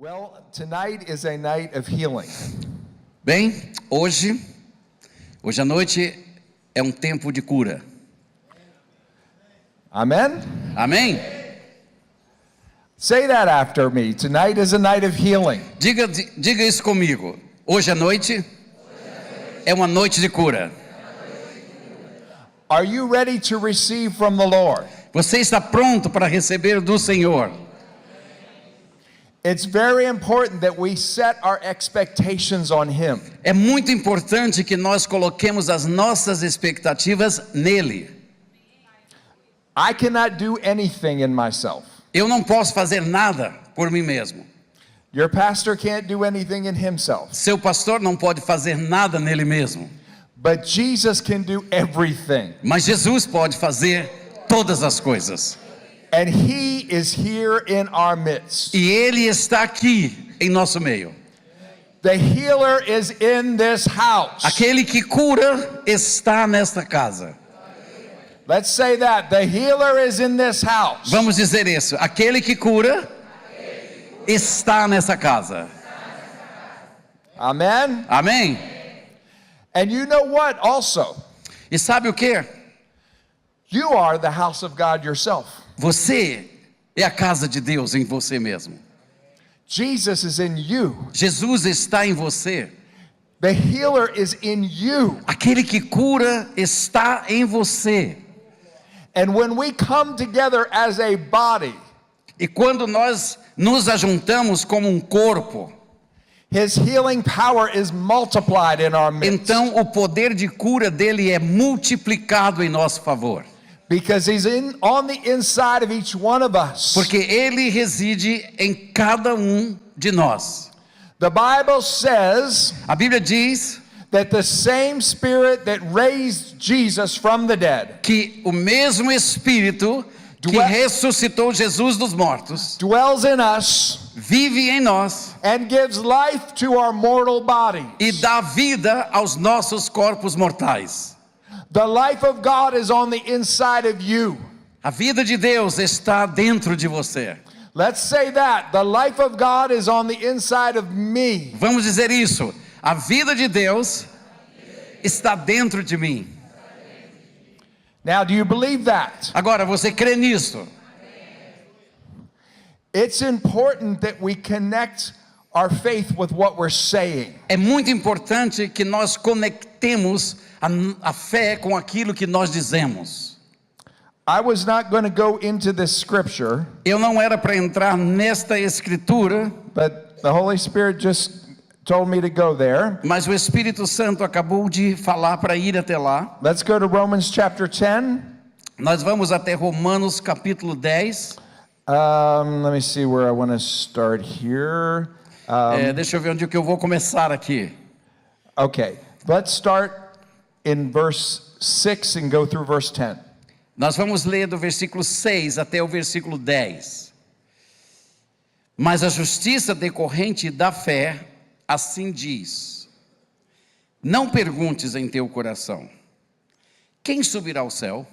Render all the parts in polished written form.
Well, tonight is a night of healing. Bem, hoje à noite é um tempo de cura. Amen? Amém? Say that after me. Tonight is a night of healing. Diga isso comigo. Hoje à noite é uma noite de cura. Are you ready to receive from the Lord? Você está pronto para receber do Senhor? It's very important that we set our expectations on Him. É muito importante que nós coloquemos as nossas expectativas nele. I cannot do anything in myself. Eu não posso fazer nada por mim mesmo. Your pastor can't do anything in himself. Seu pastor não pode fazer nada nele mesmo. But Jesus can do everything. Mas Jesus pode fazer todas as coisas. And He is here in our midst. E Ele está aqui em nosso meio. The healer is in this house. Aquele que cura está nesta casa. Let's say that. The healer is in this house. Vamos dizer isso. Aquele que cura está nessa casa. Amen? Amém? And you know what also? E sabe o que? You are the house of God yourself. Você é a casa de Deus em você mesmo. Jesus is in you. Jesus está em você. The healer is in you. Aquele que cura está em você. And when we come together as a body, E quando nós nos ajuntamos como um corpo, His healing power is multiplied in our midst. então o poder de cura dele é multiplicado em nosso favor. Because He's on the inside of each one of us. Porque ele reside em cada de nós. The Bible says A Bíblia diz that the same Spirit that raised Jesus from the dead que o mesmo Espírito que ressuscitou Jesus dos mortos dwells in us vive em nós and gives life to our mortal bodies. e dá vida aos nossos corpos mortais. The life of God is on the inside of you. A vida de Deus está dentro de você. Let's say that. The life of God is on the inside of me. Vamos dizer isso. A vida de Deus está dentro de mim. Now, do you believe that? Agora, você crê nisso? It's important that we connect our faith with what we're saying. É muito importante que nós conectemos a fé com aquilo que nós dizemos. I was not going to go into this scripture, Eu não era para entrar nesta escritura, but the Holy Spirit just told me to go there. mas o Espírito Santo acabou de falar para ir até lá. Let's go to Romans chapter 10. Nós vamos até Romanos capítulo 10. Let me see where I want to start here. Deixa eu ver onde que eu vou começar aqui. Okay, let's start in verse 6 and go through verse 10. Nós vamos ler do versículo 6 até o versículo 10. Mas a justiça decorrente da fé assim diz: não perguntes em teu coração, quem subirá ao céu?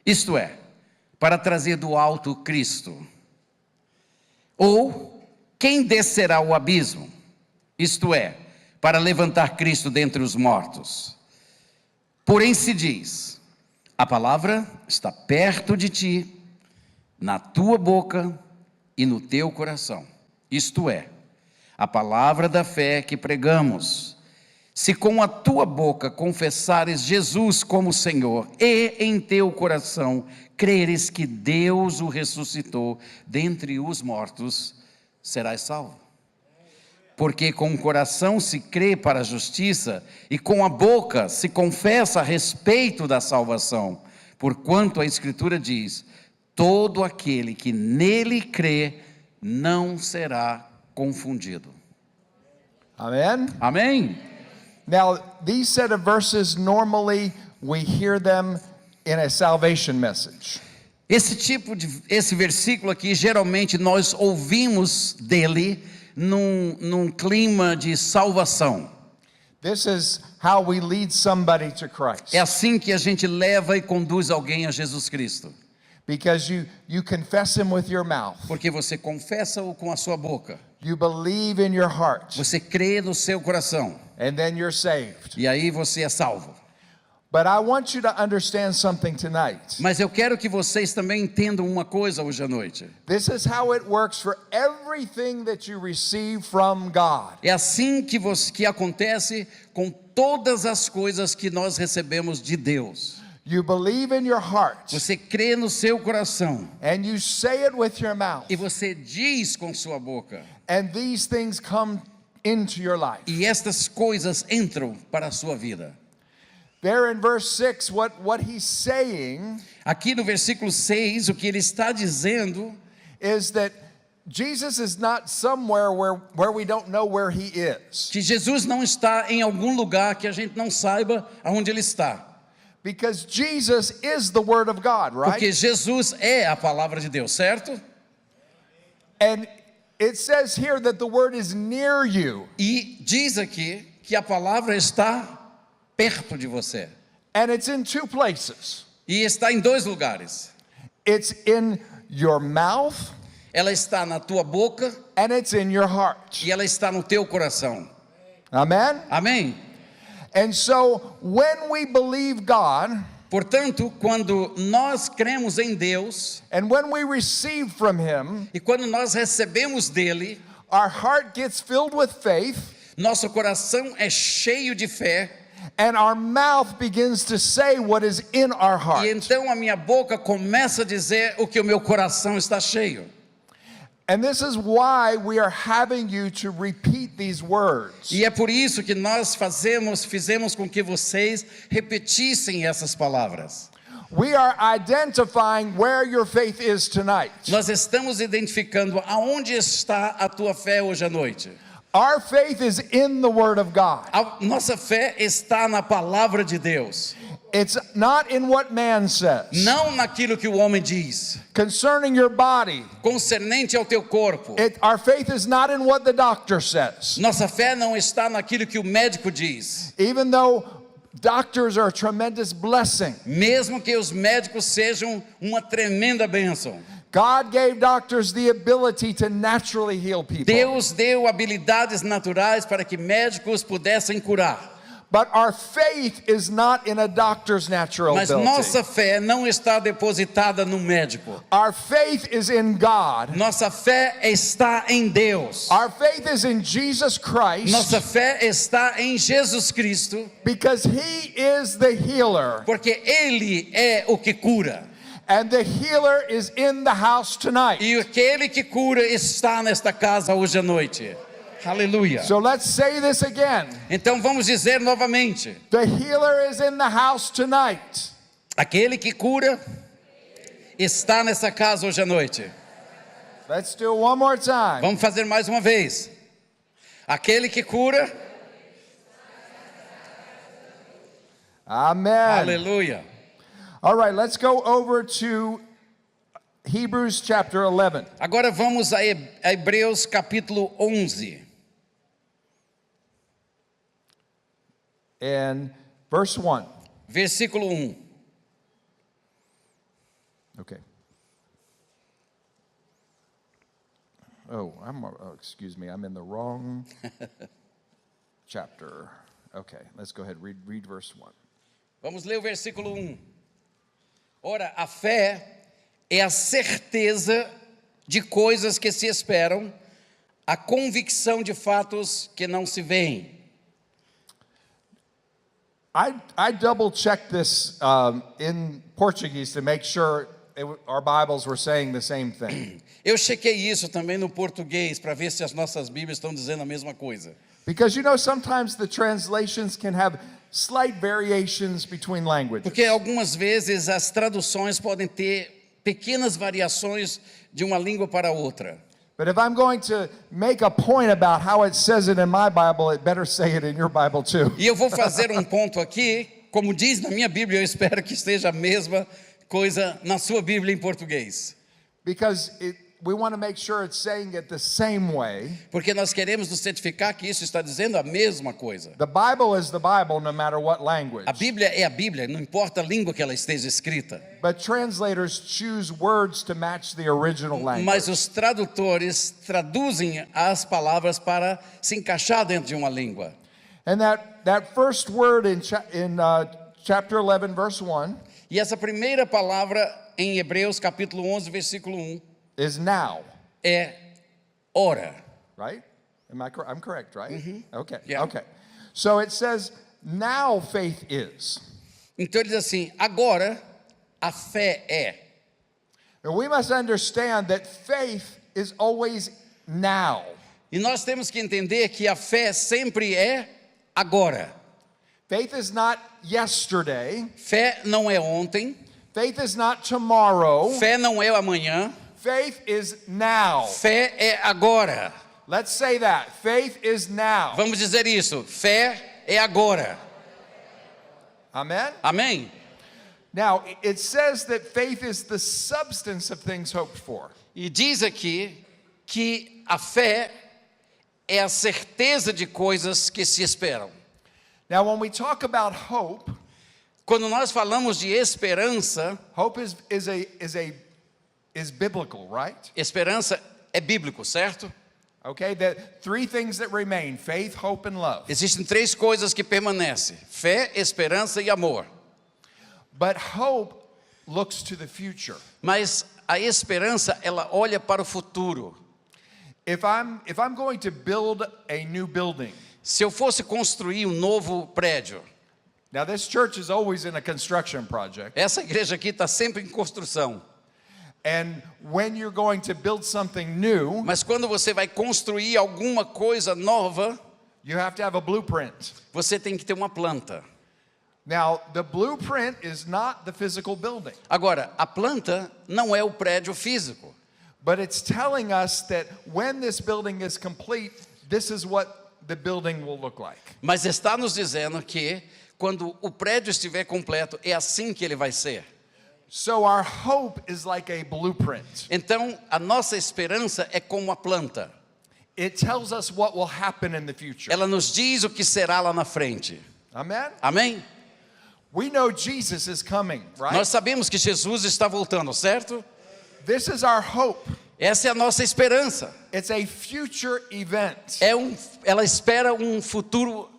Isto é, para trazer do alto Cristo. Ou quem descerá ao abismo? Isto é, para levantar Cristo dentre os mortos. Porém se diz: a palavra está perto de ti, na tua boca e no teu coração. Isto é, a palavra da fé que pregamos. Se com a tua boca confessares Jesus como Senhor e em teu coração creres que Deus o ressuscitou dentre os mortos, serás salvo. Porque com o coração se crê para a justiça e com a boca se confessa a respeito da salvação. Porquanto a Escritura diz: todo aquele que nele crê não será confundido. Amen? Amém? Now, these set of verses, normally we hear them in a salvation message. Esse versículo aqui, geralmente nós ouvimos dele num clima de salvação. This is how we lead somebody to Christ. É assim que a gente leva e conduz alguém a Jesus Cristo. Because you confess him with your mouth. Porque você confessa-o com a sua boca. You believe in your heart. Você crê no seu coração. And then you're saved. E aí você é salvo. But I want you to understand something tonight. Mas eu quero que vocês também entendam uma coisa hoje à noite. This is how it works for everything that you receive from God. É assim que acontece com todas as coisas que nós recebemos de Deus. You believe in your heart. Você crê no seu coração. And you say it with your mouth. E você diz com sua boca. And these things come into your life. E estas coisas entram para a sua vida. There in verse 6, what he's saying Aqui no versículo 6, o que ele está dizendo is that Jesus is not somewhere where we don't know where he is. que Jesus não está em algum lugar que a gente não saiba aonde ele está. Because Jesus is the Word of God, right? Porque Jesus é a palavra de Deus, certo? And it says here that the Word is near you. E diz aqui que a palavra está perto de você. And it's in two places. E está em dois lugares. It's in your mouth Ela está na tua boca and it's in your heart. e ela está no teu coração. Amen? Amém? And so when we believe God Portanto, quando nós cremos em Deus and when we receive from him, e quando nós recebemos dele, our heart gets filled with faith nosso coração é cheio de fé. and our mouth begins to say what is in our heart. E então a minha boca começa a dizer o que o meu coração está cheio. And this is why we are having you to repeat these words. E é por isso que nós fizemos com que vocês repetissem essas palavras. We are identifying where your faith is tonight. Nós estamos identificando aonde está a tua fé hoje à noite. Our faith is in the Word of God. A nossa fé está na palavra de Deus, It's not in what man says. não naquilo que o homem diz. Concerning your body, Concernente ao teu corpo, our faith is not in what the doctor says. nossa fé não está naquilo que o médico diz. Even though doctors are a tremendous blessing, Mesmo que os médicos sejam uma tremenda bênção. God gave doctors the ability to naturally heal people. Deus deu habilidades naturais para que médicos pudessem curar. But our faith is not in a doctor's natural Mas ability. nossa fé não está depositada no médico. Our faith is in God. Nossa fé está em Deus. Our faith is in Jesus Christ Nossa fé está em Jesus Cristo, because He is the healer. porque Ele é o que cura. And the healer is in the house tonight. E aquele que cura está nesta casa hoje à noite. Aleluia. So let's say this again. Então vamos dizer novamente: The healer is in the house tonight. aquele que cura está nessa casa hoje à noite. Let's do it one more time. Vamos fazer mais uma vez. Aquele que cura. Amen. Aleluia. All right, let's go over to Hebrews chapter 11. Agora vamos a Hebreus capítulo 11. And verse 1. Versículo 1. Okay. Excuse me, I'm in the wrong chapter. Okay, let's go ahead, read verse 1. Vamos ler o versículo 1. Ora, a fé é a certeza de coisas que se esperam, a convicção de fatos que não se veem. I double-checked this in Portuguese to make sure our Bibles were saying the same thing. Eu chequei isso também no português para ver se as nossas Bíblias estão dizendo a mesma coisa. Because sometimes the translations can have slight variations between languages. Porque algumas vezes as traduções podem ter pequenas variações de uma língua para outra. But if I'm going to make a point about how it says it in my Bible, it better say it in your Bible too. E eu vou fazer um ponto aqui, como diz na minha Bíblia, eu espero que esteja a mesma coisa na sua Bíblia em português. Because we want to make sure it's saying it the same way. Porque nós queremos nos certificar que isso está dizendo a mesma coisa. The Bible is the Bible no matter what language. A Bíblia é a Bíblia, não importa a língua que ela esteja escrita. But translators choose words to match the original language. Mas os tradutores traduzem as palavras para se encaixar dentro de uma língua. And that first word in chapter 11, verse 1 E essa primeira palavra em Hebreus capítulo 11, versículo 1 is now, é ora. right? I'm correct, right? Okay, Yeah. okay. So it says, now faith is. Então ele diz assim: agora a fé é. And we must understand that faith is always now. E nós temos que entender que a fé sempre é agora. Faith is not yesterday. Fé não é ontem, Faith is not tomorrow. fé não é amanhã, Faith is now. fé é agora. Let's say that. Faith is now. Vamos dizer isso: fé é agora. Amen? Amém? Now, it says that faith is the substance of things hoped for. E diz aqui que a fé é a certeza de coisas que se esperam. Now, when we talk about hope, Quando nós falamos de esperança, hope is biblical, right? esperança é bíblico, certo? Okay, that three things that remain: faith, hope, and love. Existem três coisas que permanecem: fé, esperança e amor. But hope looks to the future. Mas a esperança, ela olha para o futuro. If I'm going to build a new building, Se eu fosse construir um novo prédio, now this church is always in a construction project, essa igreja aqui está sempre em construção. and when you're going to build something new, Mas quando você vai construir alguma coisa nova, you have to have a blueprint. você tem que ter uma planta. Now, the blueprint is not the physical building, Agora, a planta não é o prédio físico, but it's telling us that when this building is complete, this is what the building will look like. mas está nos dizendo que quando o prédio estiver completo, é assim que ele vai ser. So our hope is like a blueprint. Então, a nossa esperança é como a planta. It tells us what will happen in the future. Ela nos diz o que será lá na frente. Amen? Amém? We know Jesus is coming, right? Nós sabemos que Jesus está voltando, certo? This is our hope. Essa é a nossa esperança. It's a future event Ela espera um futuro,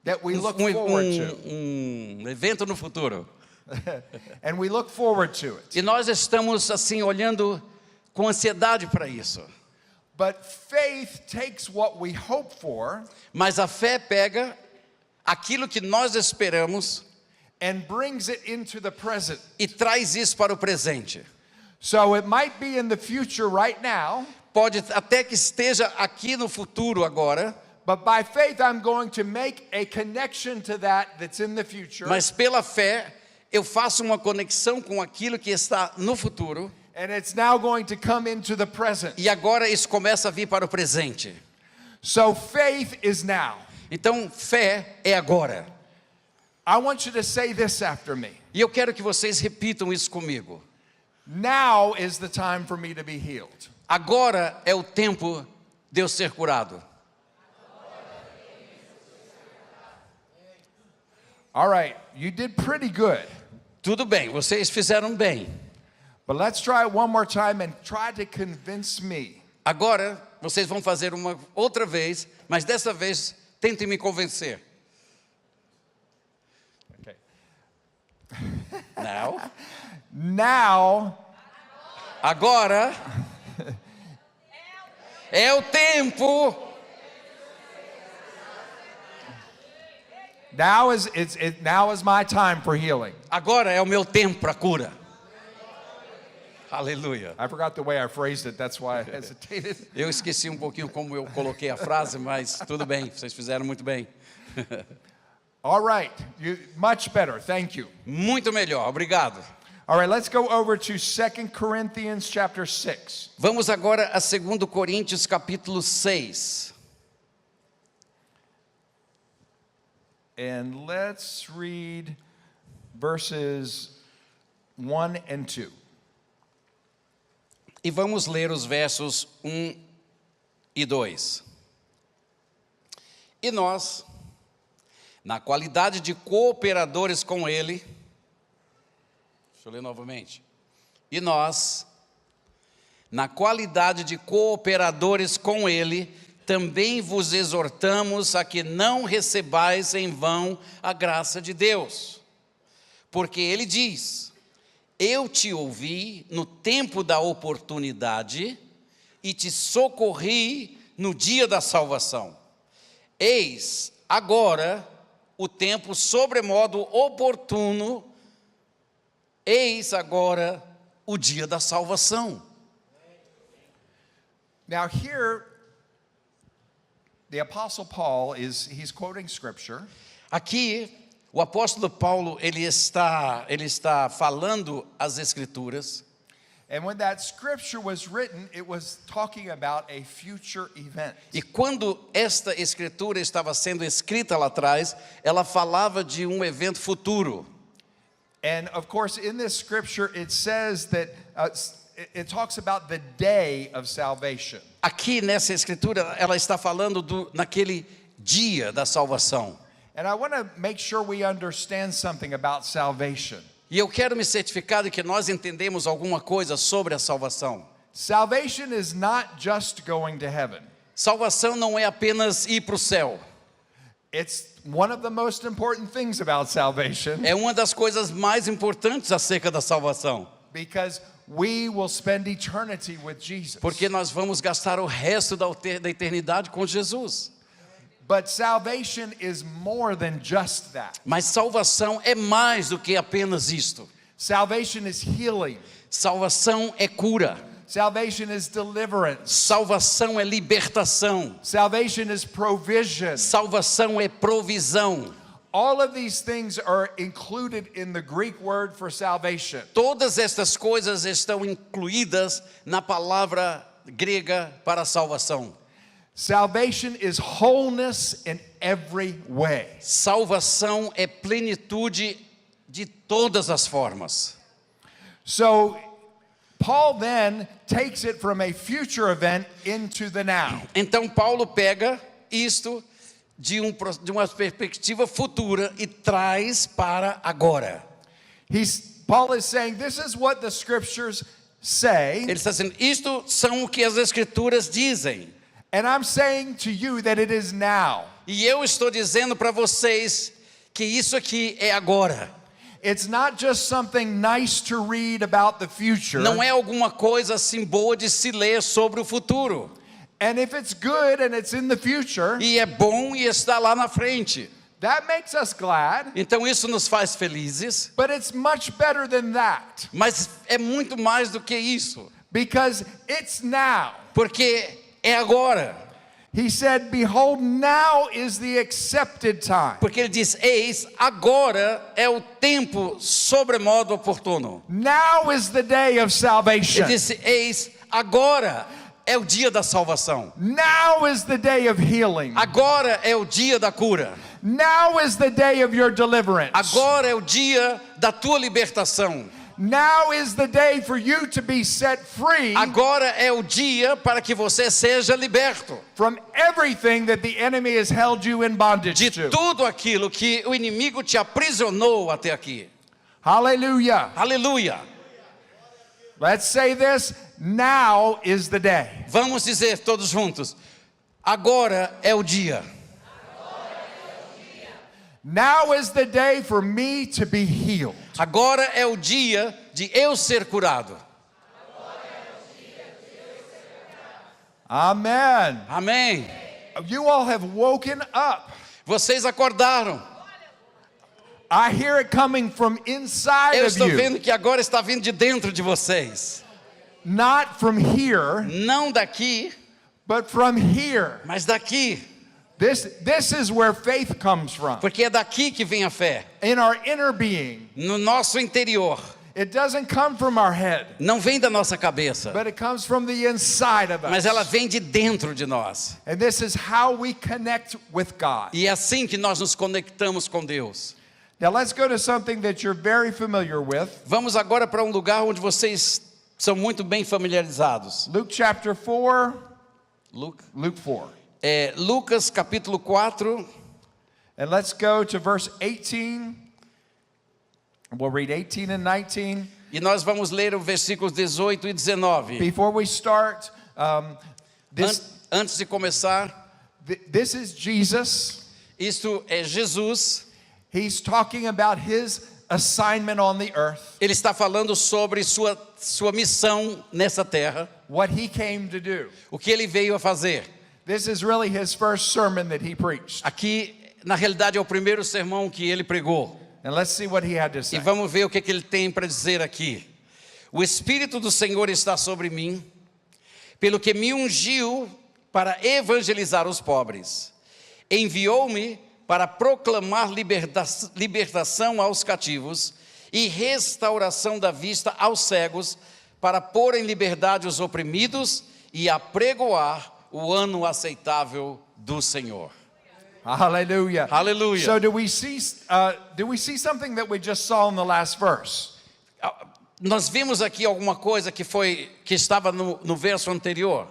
that we look forward to. um evento no futuro. And we look forward to it. E nós estamos assim olhando com ansiedade para isso. But faith takes what we hope for Mas a fé pega aquilo que nós esperamos and brings it into the present. e traz isso para o presente. So it might be in the future right now, Pode até que esteja aqui no futuro agora, but by faith I'm going to make a connection to that's in the future. mas pela fé eu faço uma conexão com aquilo que está no futuro And it's now going to come into the present. e agora isso começa a vir para o presente. So faith is now. Então, fé é agora. I want you to say this after me. E eu quero que vocês repitam isso comigo. Now is the time for me to be healed. Agora é o tempo de eu ser curado. All right, you did pretty good. Tudo bem, vocês fizeram bem. But let's try it one more time and try to convince me. Agora, vocês vão fazer uma outra vez, mas dessa vez tentem me convencer. Okay. Não. Now Agora é o tempo. now is my time for healing. Agora é o meu tempo para cura. Aleluia. I forgot the way I phrased it, that's why I hesitated. Eu esqueci um pouquinho como eu coloquei a frase, mas tudo bem, vocês fizeram muito bem. All right, much better. Thank you. Muito melhor, obrigado. All right, let's go over to 2 Corinthians chapter 6. Vamos agora a 2 Coríntios capítulo 6. And let's read verses 1 and 2. E vamos ler os versos 1 e 2. E nós, na qualidade de cooperadores com Ele, deixa eu ler novamente. E nós, na qualidade de cooperadores com Ele, também vos exortamos a que não recebais em vão a graça de Deus. Porque Ele diz: eu te ouvi no tempo da oportunidade e te socorri no dia da salvação. Eis agora o tempo sobremodo oportuno, eis agora o dia da salvação. Now here, the Apostle Paul he's quoting scripture. Aqui, o apóstolo Paulo, ele está falando as Escrituras. And when that scripture was written, it was talking about a future event. E quando esta Escritura estava sendo escrita lá atrás, ela falava de um evento futuro. And of course, in this scripture, it says that it talks about the day of salvation. Aqui nessa Escritura, ela está falando naquele dia da salvação. And I want to make sure we understand something about salvation. E eu quero me certificar de que nós entendemos alguma coisa sobre a salvação. Salvation is not just going to heaven. Salvação não é apenas ir para o céu. It's one of the most important things about salvation. É uma das coisas mais importantes acerca da salvação. Because we will spend eternity with Jesus. Porque nós vamos gastar o resto da eternidade com Jesus. But salvation is more than just that. Mas salvação é mais do que apenas isto. Salvation is healing. Salvação é cura. Salvation is deliverance. Salvação é libertação. Salvation is provision. Salvação é provisão. All of these things are included in the Greek word for salvation. Todas estas coisas estão incluídas na palavra grega para salvação. Salvation is wholeness in every way. Salvação é plenitude de todas as formas. So Paul then takes it from a future event into the now. Então Paulo pega isto de uma perspectiva futura e traz para agora. Paul is saying this is what the scriptures say. Ele está dizendo, isto são o que as Escrituras dizem. And I'm saying to you that it is now. E eu estou dizendo para vocês que isso aqui é agora. It's not just something nice to read about the future. Não é alguma coisa assim boa de se ler sobre o futuro. And if it's good and it's in the future, E é bom e está lá na frente. that makes us glad. Então isso nos faz felizes. But it's much better than that. Mas é muito mais do que isso. Because it's now. Porque é agora. He said, behold, now is the accepted time. Porque ele diz, eis, agora é o tempo sobremodo oportuno. Now is the day of salvation. Ele disse, eis, agora é o dia da salvação. Now is the day of healing. Agora é o dia da cura. Now is the day of your deliverance. Agora é o dia da tua libertação. Now is the day for you to be set free Agora é o dia para que você seja liberto from everything that the enemy has held you in bondage de to. tudo aquilo que o inimigo te aprisionou até aqui. Hallelujah. Aleluia. Let's say this. Now is the day. Vamos dizer todos juntos. Agora é o dia. Now is the day for me to be healed. Agora é o dia de eu ser curado. Amen. Amém. You all have woken up. Vocês acordaram. I hear it coming from inside Eu of estou you, vendo que agora está vindo de dentro de vocês. not from here, Não daqui, but from here. mas daqui. This is where faith comes from. Porque é daqui que vem a fé. In our inner being. No nosso interior. It doesn't come from our head, Não vem da nossa cabeça. but it comes from the inside of us. Mas ela vem de dentro de nós. And this is how we connect with God. E é assim que nós nos conectamos com Deus. Now let's go to something that you're very familiar with. Vamos agora para um lugar onde vocês são muito bem familiarizados. Luke chapter 4. Luke. Luke 4. Lucas capítulo 4. And let's go to verse 18. We'll read 18 and 19. E nós vamos ler os versículos 18 e 19. Before we start, Antes de começar, this is Jesus. isto é Jesus. He's talking about his assignment on the earth, Ele está falando sobre sua missão nessa terra, what he came to do. o que ele veio a fazer. This is really his first sermon that he preached. Aqui, na realidade, é o primeiro sermão que ele pregou. And let's see what he had to E say. vamos ver o que ele tem para dizer aqui. O Espírito do Senhor está sobre mim, pelo que me ungiu para evangelizar os pobres. Enviou-me para proclamar libertação aos cativos e restauração da vista aos cegos, para pôr em liberdade os oprimidos e apregoar o ano aceitável do Senhor. Hallelujah. Hallelujah. So do we see something that we just saw in the last verse? Nós vimos aqui alguma coisa que estava no verso anterior.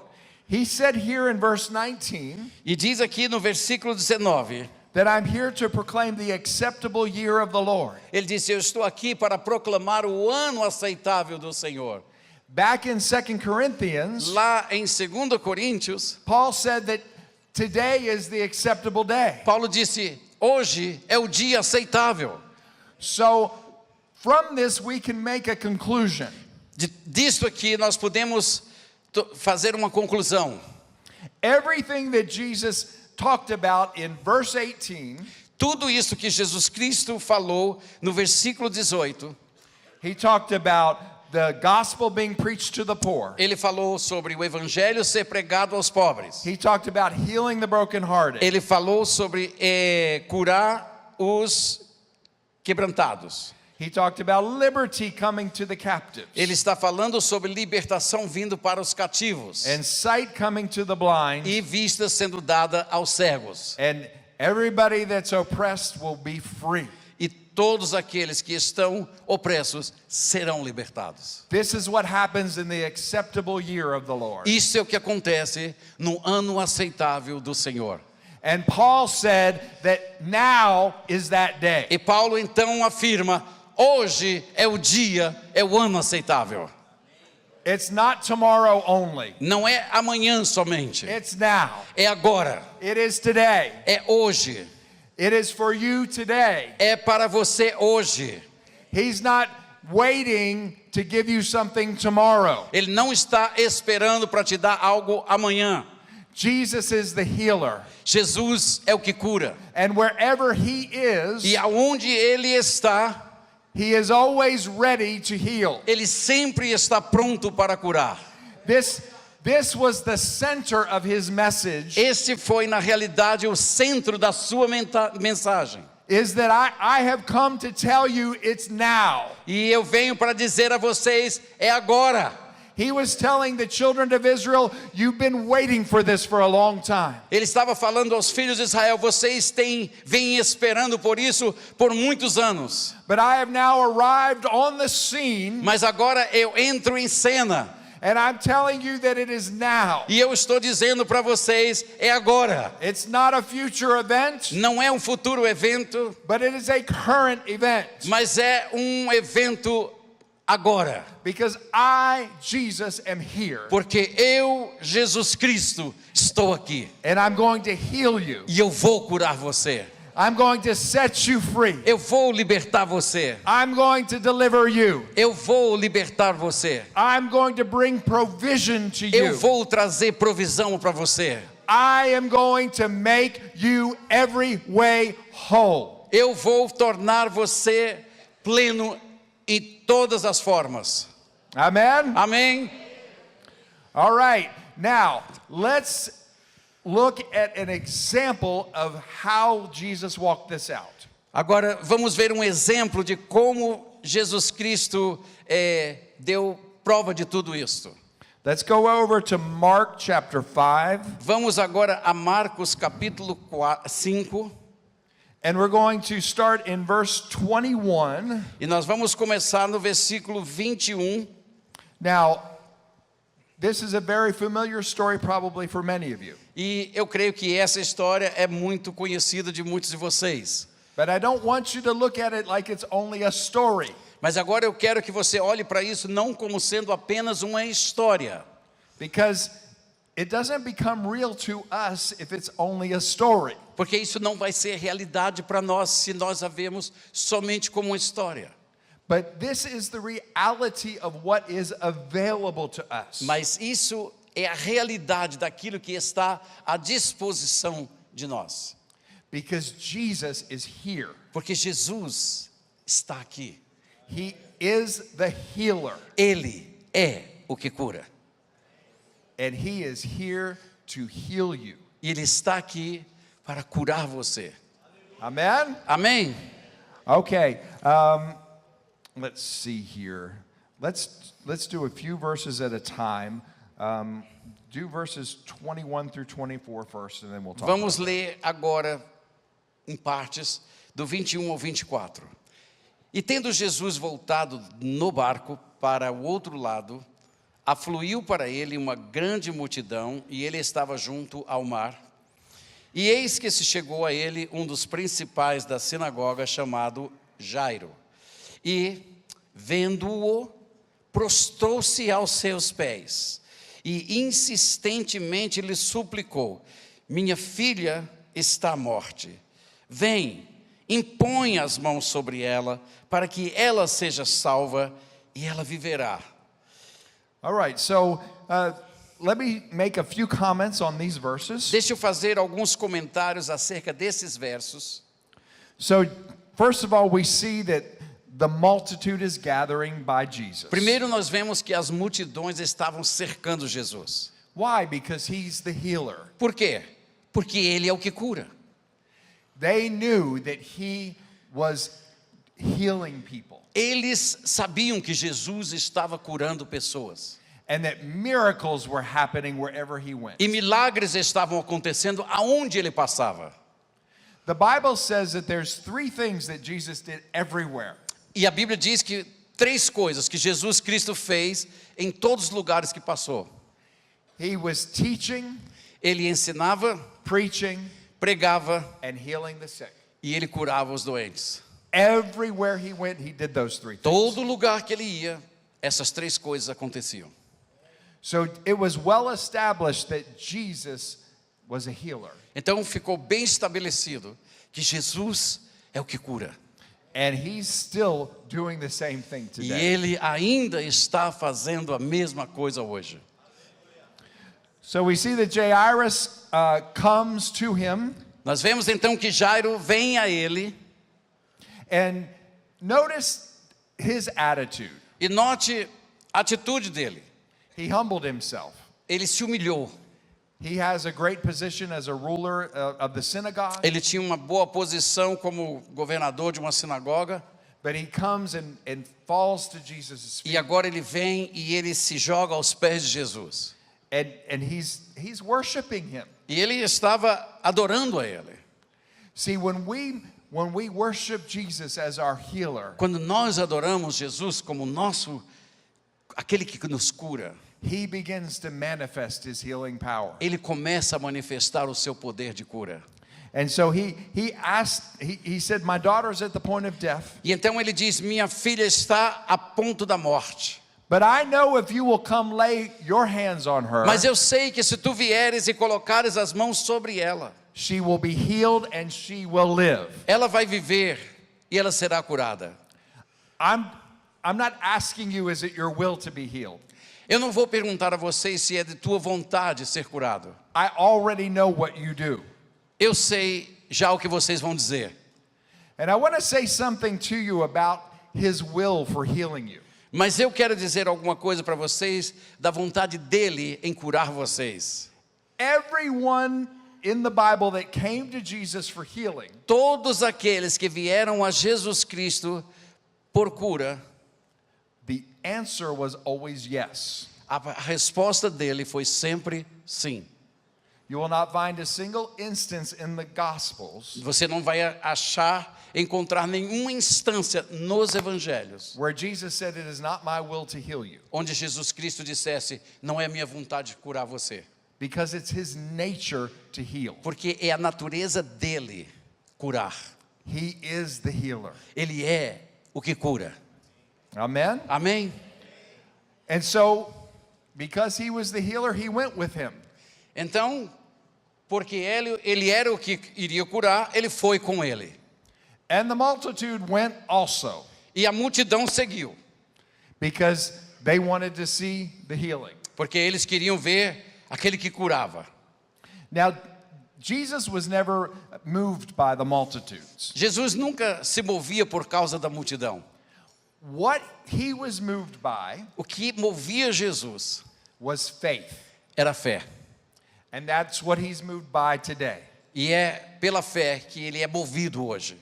He said here in verse 19 E diz aqui no versículo 19, that I'm here to proclaim the acceptable year of the Lord. ele disse: eu estou aqui para proclamar o ano aceitável do Senhor. Back in 2 Corinthians, Lá em 2 Coríntios, Paul said that today is the acceptable day. Paulo disse: hoje é o dia aceitável. So from this we can make a conclusion. Disto aqui nós podemos fazer uma conclusão. Everything that Jesus talked about in verse 18, Tudo isso que Jesus Cristo falou no versículo 18, he talked about the gospel being preached to the poor. ele falou sobre o evangelho ser pregado aos pobres. He talked about healing the brokenhearted. Ele falou sobre curar os quebrantados. He talked about liberty coming to the captives Ele está falando sobre libertação vindo para os cativos and sight coming to the blind, e vista sendo dada aos cegos. and everybody that's oppressed will be free. E todos aqueles que estão opressos serão libertados. This is what happens in the acceptable year of the Lord. Isso é o que acontece no ano aceitável do Senhor. And Paul said that now is that day. E Paulo então afirma: hoje é o dia, é o ano aceitável. It's not tomorrow only. Não é amanhã somente, It's now. é agora, It is today. é hoje, It is for you today. é para você hoje. He's not waiting to give you something tomorrow. Ele não está esperando para te dar algo amanhã. Jesus is the healer. Jesus é o que cura. And wherever he is, E aonde ele está, he is always ready to heal. ele sempre está pronto para curar. This was the center of his message, Esse foi na realidade o centro da sua mensagem. is that I have come to tell you it's now. E eu venho para dizer a vocês, é agora. He was telling the children of Israel, you've been waiting for this for a long time. Ele estava falando aos filhos de Israel: vocês vêm esperando por isso por muitos anos. But I have now arrived on the scene, Mas agora eu entro em cena. and I'm telling you that it is now. E eu estou dizendo para vocês, é agora. It's not a future event, Não é um futuro evento, but it is a current event. mas é um evento agora. Because I, Jesus, am here, Porque eu, Jesus Cristo, estou aqui. and I'm going to heal you. E eu vou curar você. I'm going to set you free. Eu vou libertar você. I'm going to deliver you. Eu vou libertar você. I'm going to bring provision to Eu you. vou trazer provisão para você. I am going to make you every way whole. Eu vou tornar você pleno em todas as formas. Amen? Amém? All right. Now, let's look at an example of how Jesus walked this out. Agora vamos ver um exemplo de como Jesus Cristo deu prova de tudo isto. Let's go over to Mark chapter 5, Vamos agora a Marcos capítulo 5 and we're going to start in verse 21 e nós vamos começar no versículo 21 Now, this is a very familiar story probably for many of you. E eu creio que essa história é muito conhecida de muitos de vocês. But I don't want you to look at it like it's only a story. Mas agora eu quero que você olhe para isso não como sendo apenas uma história. Because it doesn't become real to us if it's only a story. Porque isso não vai ser realidade para nós se nós a vemos somente como uma história. But this is the reality of what is available to us. Mas isso é a realidade daquilo que está à disposição de nós. Because Jesus is here. Porque Jesus está aqui. He is the healer. Ele é o que cura. And he is here to heal you. E Ele está aqui para curar você. Amen? Amém? Okay. Let's see here. Let's do a few verses at a time. Do verses 21 through 24 first, and then we'll talk. Vamos ler agora em partes do 21 ao 24. E tendo Jesus voltado no barco para o outro lado, afluiu para ele uma grande multidão, e ele estava junto ao mar. E eis que se chegou a ele um dos principais da sinagoga, chamado Jairo. E, vendo-o, prostrou-se aos seus pés e insistentemente lhe suplicou: minha filha está à morte. Vem, impõe as mãos sobre ela, para que ela seja salva e ela viverá. All right, so let me make a few comments on these verses. Deixa eu fazer alguns comentários acerca desses versos. So, first of all, we see that the multitude is gathering by Jesus. Primeiro nós vemos que as multidões estavam cercando Jesus. Why? Because he's the healer. Por quê? Porque ele é o que cura. They knew that he was healing people Eles sabiam que Jesus estava curando pessoas. and that miracles were happening wherever he went. E milagres estavam acontecendo aonde ele passava. The Bible says that there's three things that Jesus did everywhere. E a Bíblia diz que três coisas que Jesus Cristo fez em todos os lugares que passou. He was teaching, Ele ensinava, preaching, pregava and healing the sick. e ele curava os doentes. Everywhere he went, he did those three things. Todo lugar que ele ia, essas três coisas aconteciam. So it was well established that Jesus was a healer. Então ficou bem estabelecido que Jesus é o que cura. And he's still doing the same thing E today. ele ainda está fazendo a mesma coisa hoje. So we see that Jairus comes to him, Nós vemos então que Jairo vem a ele, and notice his attitude. e note a atitude dele. He humbled himself. Ele se humilhou. He has a great position as a ruler of the synagogue, Ele tinha uma boa posição como governador de uma sinagoga. but he comes and falls to Jesus' E feet, agora ele vem e ele se joga aos pés de Jesus. and he's worshiping him. E ele estava adorando a ele. See, when we worship Jesus as our healer, Quando nós adoramos Jesus como aquele que nos cura, he begins to manifest his healing power. ele começa a manifestar o seu poder de cura. And so he said, my daughter's at the point of death, E então ele diz: minha filha está a ponto da morte. but I know if you will come lay your hands on her, Mas eu sei que se tu vieres e colocares as mãos sobre ela, she will be healed and she will live. ela vai viver e ela será curada. I'm not asking you, is it your will to be healed? Eu não vou perguntar a vocês se é de tua vontade ser curado. I already know what you do. Eu sei já o que vocês vão dizer. And I want to say something to you about his will for healing you. Mas eu quero dizer alguma coisa para vocês da vontade dele em curar vocês. Everyone in the Bible that came to Jesus for healing, Todos aqueles que vieram a Jesus Cristo por cura, the answer was always yes. a resposta dele foi sempre sim. You will not find a single instance in the Gospels Você não vai encontrar nenhuma instância nos evangelhos where Jesus said, "It is not my will to heal you," onde Jesus Cristo dissesse: não é minha vontade curar você, because it's his nature to heal. porque é a natureza dele curar. He is the healer. Ele é o que cura. Amen? Amém? And so, because he was the healer, he went with him. Então, porque ele era o que iria curar, ele foi com ele. And the multitude went also, E a multidão seguiu, because they wanted to see the healing. porque eles queriam ver aquele que curava. Now, Jesus was never moved by the multitudes. Jesus nunca se movia por causa da multidão. What he was moved by O que movia Jesus was faith. era fé. And that's what he's moved by today. E é pela fé que ele é movido hoje.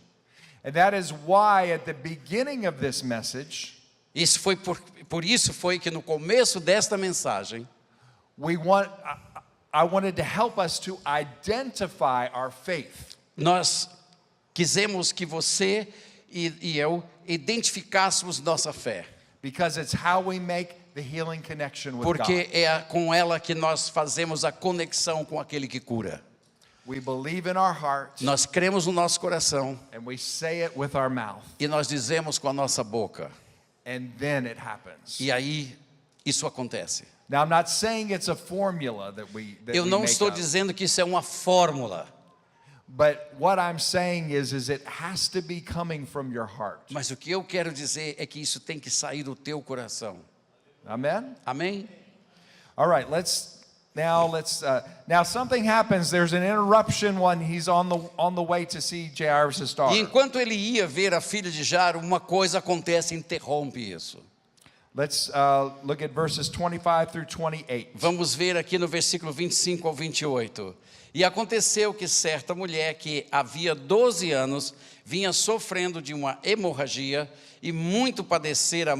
And that is why at the beginning of this message, Isso foi por isso foi que no começo desta mensagem I wanted to help us to identify our faith. nós quisemos que você e eu identificássemos nossa fé, Because it's how we make the healing connection with porque God. é com ela que nós fazemos a conexão com aquele que cura. We believe in our heart Nós cremos no nosso coração and we say it with our mouth, e nós dizemos com a nossa boca. and then it happens. E aí isso acontece. Now, I'm not saying it's a formula that we Eu não make estou up, dizendo que isso é uma fórmula, but what I'm saying is it has to be coming from your heart. mas o que eu quero dizer é que isso tem que sair do teu coração. Amen? Amém? All right, now something happens. There's an interruption when he's on the way to see Jairus' E daughter. enquanto ele ia ver a filha de Jairo, uma coisa acontece e interrompe isso. Let's look at verses 25 through 28. Vamos ver aqui no versículo 25 ao 28. E aconteceu que certa mulher que havia 12 anos vinha sofrendo de uma hemorragia e muito padecera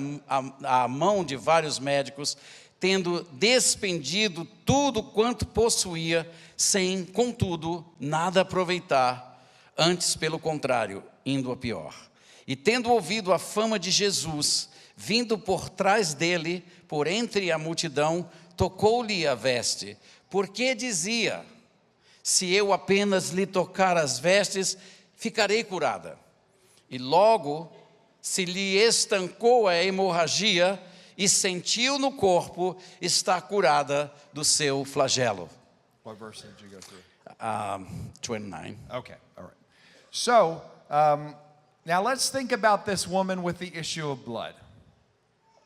a mão de vários médicos, tendo despendido tudo quanto possuía, sem, contudo, nada aproveitar, antes, pelo contrário, indo a pior. E tendo ouvido a fama de Jesus, vindo por trás dele, por entre a multidão, tocou-lhe a veste, porque dizia: se eu apenas lhe tocar as vestes, ficarei curada. E logo se lhe estancou a hemorragia e sentiu no corpo estar curada do seu flagelo. What verse did you go through? 29. Okay, all right. So, now let's think about this woman with the issue of blood.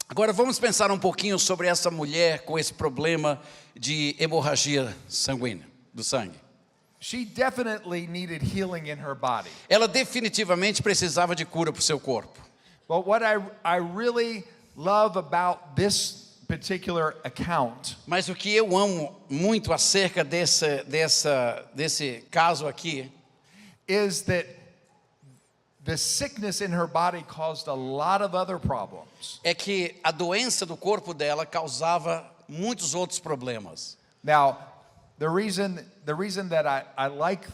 Agora vamos pensar um pouquinho sobre essa mulher com esse problema de hemorragia sanguínea, do sangue. She definitely needed healing in her body. Ela definitivamente precisava de cura para o seu corpo. But what I really love about this particular account Mas o que eu amo muito acerca desse caso aqui is that the sickness in her body caused a lot of other problems. é que a doença do corpo dela causava muitos outros problemas. Now, the reason that I like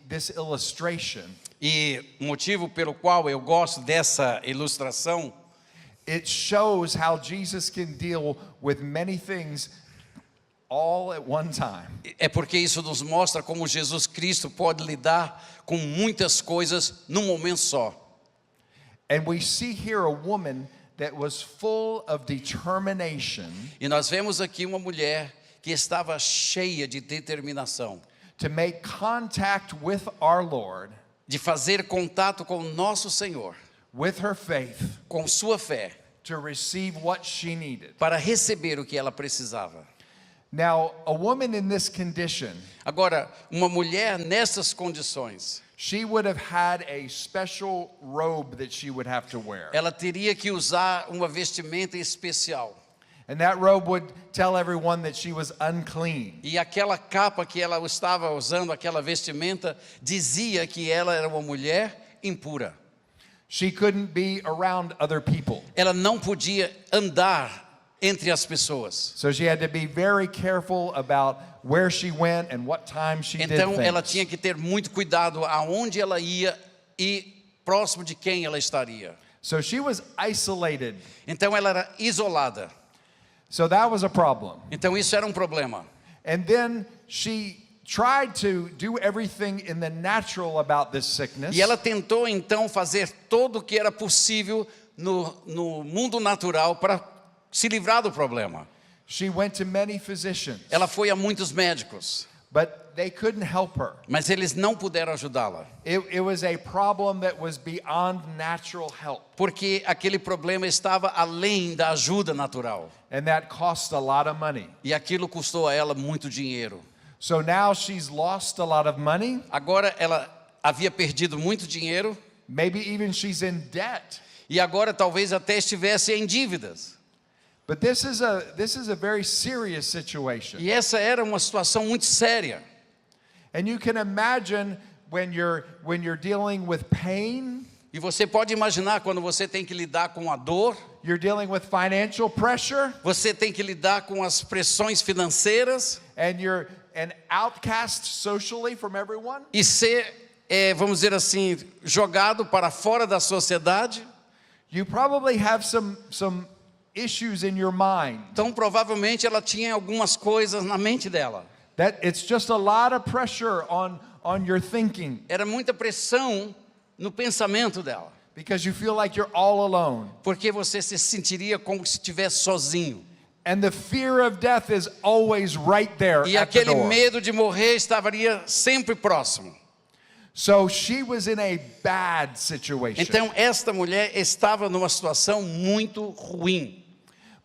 this illustration, E o motivo pelo qual eu gosto dessa ilustração it shows how Jesus can deal with many things all at one time. é porque isso nos mostra como Jesus Cristo pode lidar com muitas coisas num momento só. And we see here a woman that was full of determination E nós vemos aqui uma mulher que estava cheia de determinação, to make contact with our Lord, de fazer contato com o nosso Senhor, with her faith, com sua fé, to receive what she needed. para receber o que ela precisava. Now, a woman in this condition, Agora, uma mulher nessas condições, she would have had a special robe that she would have to wear. ela teria que usar uma vestimenta especial. And that robe would tell everyone that she was unclean. E aquela capa que ela estava usando, aquela vestimenta, dizia que ela era uma mulher impura. She couldn't be around other people. Ela não podia andar entre as pessoas. So she had to be very careful about where she went and what time she did Então things. ela tinha que ter muito cuidado aonde ela ia e próximo de quem ela estaria. So she was isolated. Então ela era isolada. So that was a problem. Então isso era um problema. And then she tried to do everything in the natural about this sickness. E ela tentou então fazer tudo o que era possível no mundo natural para se livrar do problema. She went to many physicians, Ela foi a muitos médicos, but they couldn't help her. mas eles não puderam ajudá-la. It was a problem that was beyond natural help, Porque aquele problema estava além da ajuda natural. and that cost a lot of money. E aquilo custou a ela muito dinheiro. So now she's lost a lot of money. Agora ela havia perdido muito dinheiro Maybe even she's in debt. e agora talvez até estivesse em dívidas. But this is a very serious situation. E essa era uma situação muito séria. And you can imagine when you're dealing with pain, E você pode imaginar quando você tem que lidar com a dor, you're dealing with financial pressure, você tem que lidar com as pressões financeiras and you're an outcast socially from everyone. e ser, vamos dizer assim, jogado para fora da sociedade. You probably have some issues in your mind. Então provavelmente ela tinha algumas coisas na mente dela. That it's just a lot of pressure on your thinking Era muita pressão no pensamento dela, because you feel like you're all alone. porque você se sentiria como se estivesse sozinho. And the fear of death is always right there E at the aquele door. medo de morrer estaria sempre próximo. So she was in a bad situation. Então esta mulher estava numa situação muito ruim.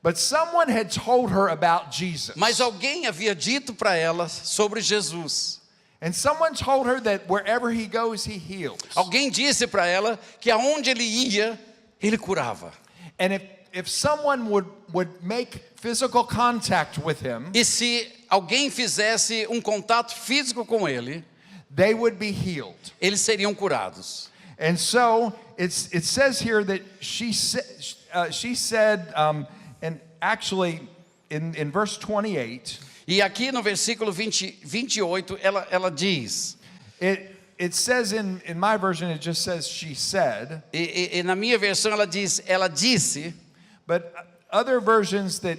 But someone had told her about Jesus. Mas alguém havia dito para ela sobre Jesus. And someone told her that wherever he goes, he heals. Alguém disse para ela que aonde ele ia, ele curava. And if someone would make physical contact with him, E se alguém fizesse um contato físico com ele, they would be healed. eles seriam curados. And so it says here that she said, and actually in verse 28, E aqui no versículo 28, ela diz, it says in my version, it just says she said, e na minha versão ela disse, but other versions that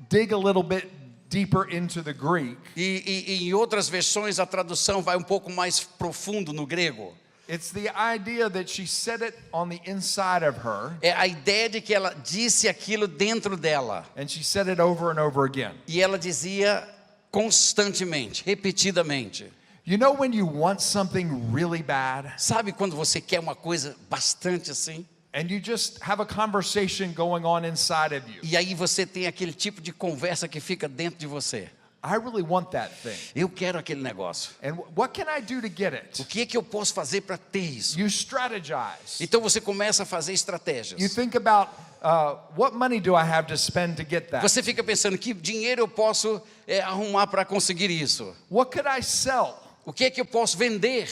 dig a little bit deeper into the Greek, e em outras versões a tradução vai um pouco mais profundo no grego. it's the idea that she said it on the inside of her, É a ideia de que ela disse aquilo dentro dela. and she said it over and over again. E ela dizia constantemente, repetidamente. You know when you want something really bad, Sabe quando você quer uma coisa bastante assim? and you just have a conversation going on inside of you? E aí você tem aquele tipo de conversa que fica dentro de você. I really want that thing. Eu quero aquele negócio. And what can I do to get O it? que é que eu posso fazer para ter isso? You strategize. Então você começa a fazer You estratégias. think about what money do I have to spend to get that? Você fica pensando que dinheiro eu posso arrumar para conseguir isso? What could I sell? O que é que eu posso vender?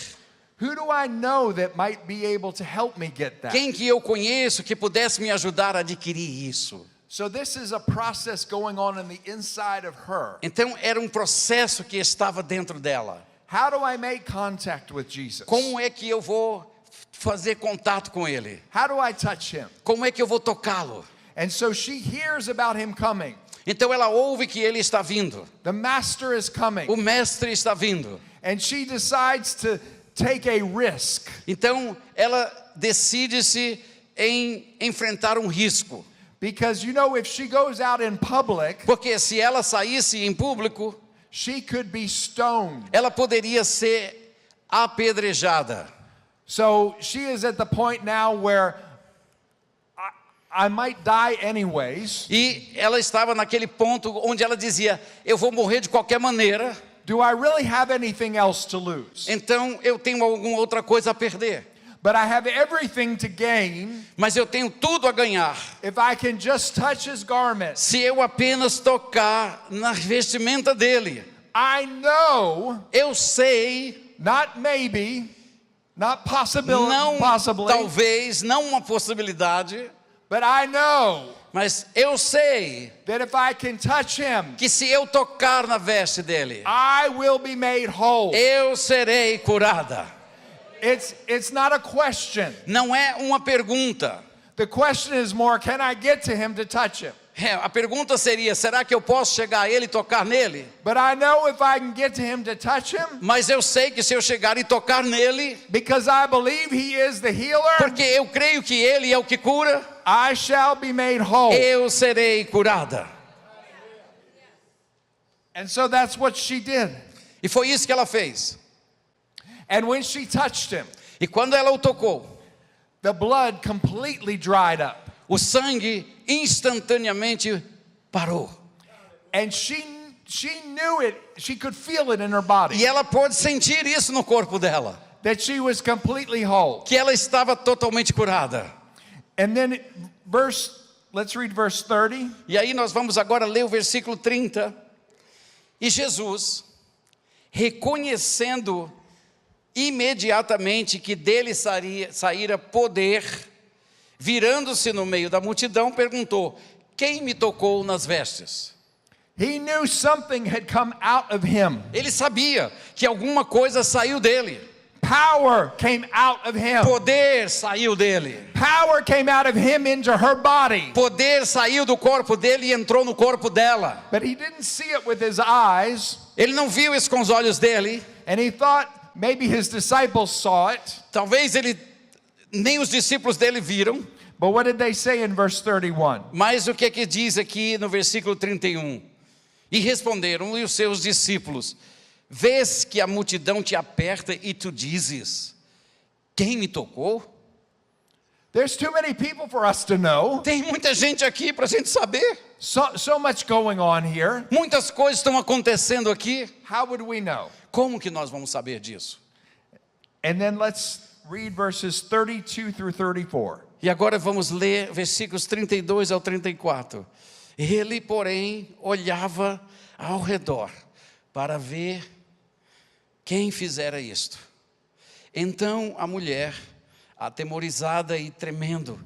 Who do I know that might be able to help me get that? Quem que eu conheço que pudesse me ajudar a adquirir isso? So this is a process going on in the inside of her. Então era um processo que estava dentro dela. How do I make contact with Jesus? Como é que eu vou fazer contato com ele? How do I touch him? Como é que eu vou tocá-lo? And so she hears about him coming. Então ela ouve que ele está vindo. The master is coming. O mestre está vindo. And she decides to take a risk. Então ela decide-se em enfrentar um risco. Because you know, if she goes out in public, Porque se ela saísse em público, she could be stoned. ela poderia ser apedrejada. So she is at the point now where I might die anyways. E ela estava naquele ponto onde ela dizia: eu vou morrer de qualquer maneira, Do I really have anything else to lose? então eu tenho alguma outra coisa a perder. But I have everything to gain Mas eu tenho tudo a ganhar if I can just touch his garment. se eu apenas tocar na vestimenta dele. I know, Eu sei, not maybe, not não possibly, talvez, não uma possibilidade, But I know Mas eu sei that if I can touch him, que se eu tocar na veste dele, I will be made whole. eu serei curada. It's not a question. Não é uma pergunta. The question is more, can I get to him to touch him? A pergunta seria, será que eu posso chegar a ele e tocar nele? But I know if I can get to him to touch him, Mas eu sei que se eu chegar e tocar nele, because I believe he is the healer, porque eu creio que ele é o que cura, I shall be made whole. eu serei curada. And so that's what she did. E foi isso que ela fez. And when she touched him, E quando ela o tocou, the blood completely dried up. o sangue instantaneamente parou. And she knew it, she could feel it in her body, E ela pôde sentir isso no corpo dela, that she was completely whole. que ela estava totalmente curada. And then let's read verse 30. E aí nós vamos agora ler o versículo 30. E Jesus, reconhecendo imediatamente que dele saíra poder, virando-se no meio da multidão, perguntou: quem me tocou nas vestes? He knew something had come out of him. Ele sabia que alguma coisa saiu dele. Power came out of him. Poder saiu dele. Power came out of him into her body. Poder saiu do corpo dele e entrou no corpo dela. But he didn't see it with his eyes, Ele não viu isso com os olhos dele. and he thought maybe his disciples saw it. Talvez nem os discípulos dele viram. But what did they say in verse 31? Mas o que diz aqui no versículo 31? E responderam-lhe os seus discípulos: vês que a multidão te aperta e tu dizes: quem me tocou? There's too many people for us to know. Tem muita gente aqui para a gente saber. So much going on here. Muitas coisas estão acontecendo aqui. How would we know? Como que nós vamos saber disso? And then let's read verses 32 through 34. E agora vamos ler versículos 32 ao 34. Ele, porém, olhava ao redor para ver quem fizera isto. Então a mulher, atemorizada e tremendo,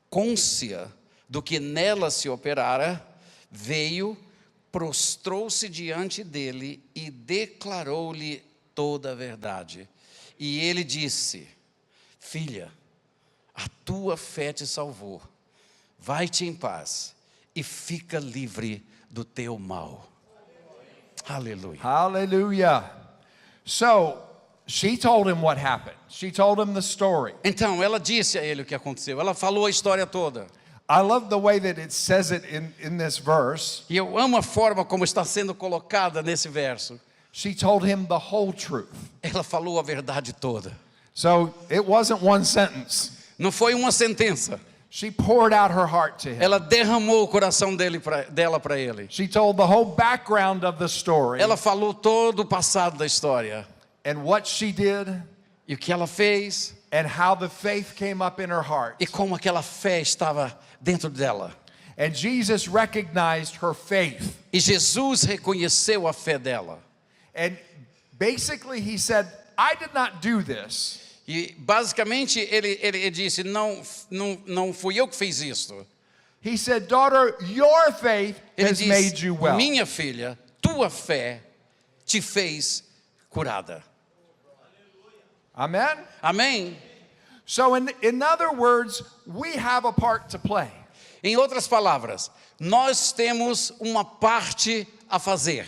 cônscia do que nela se operara, veio, prostrou-se diante dele e declarou-lhe toda a verdade. E ele disse: filha, a tua fé te salvou. Vai-te em paz e fica livre do teu mal. Aleluia. Hallelujah. So she told him what happened. She told him the story. Então ela disse a ele o que aconteceu. Ela falou a história toda. I love the way that it says it in this verse. E eu amo a forma como está sendo colocada nesse verso. She told him the whole truth. Ela falou a verdade toda. So it wasn't one sentence. Não foi uma sentença. She poured out her heart to him. Ela derramou o coração dela para ele. She told the whole background of the story Ela falou todo o passado da história. and what she did E o que ela fez. and how the faith came up in her heart. E como aquela fé estava dentro dela. And Jesus recognized her faith. E Jesus reconheceu a fé dela. And basically he said, I did not do this. E basicamente ele disse: não fui eu que fiz isto. He said, daughter, your faith Ele has made you disse: well. minha filha, tua fé te fez curada. Amen? Amém? So in other words, we have a part to play. Em outras palavras, nós temos uma parte a fazer.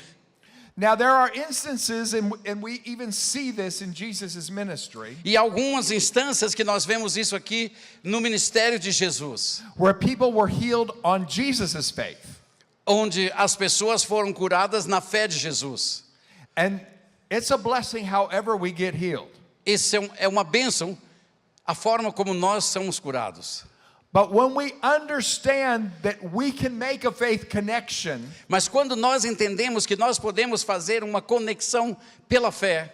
Now there are instances, and we even see this in Jesus' ministry, E algumas instâncias que nós vemos isso aqui no ministério de Jesus, where people were healed on Jesus' faith. onde as pessoas foram curadas na fé de Jesus. And it's a blessing however we get healed. Isso é uma bênção, a forma como nós somos curados. But when we understand that we can make a faith connection, Mas quando nós entendemos que nós podemos fazer uma conexão pela fé,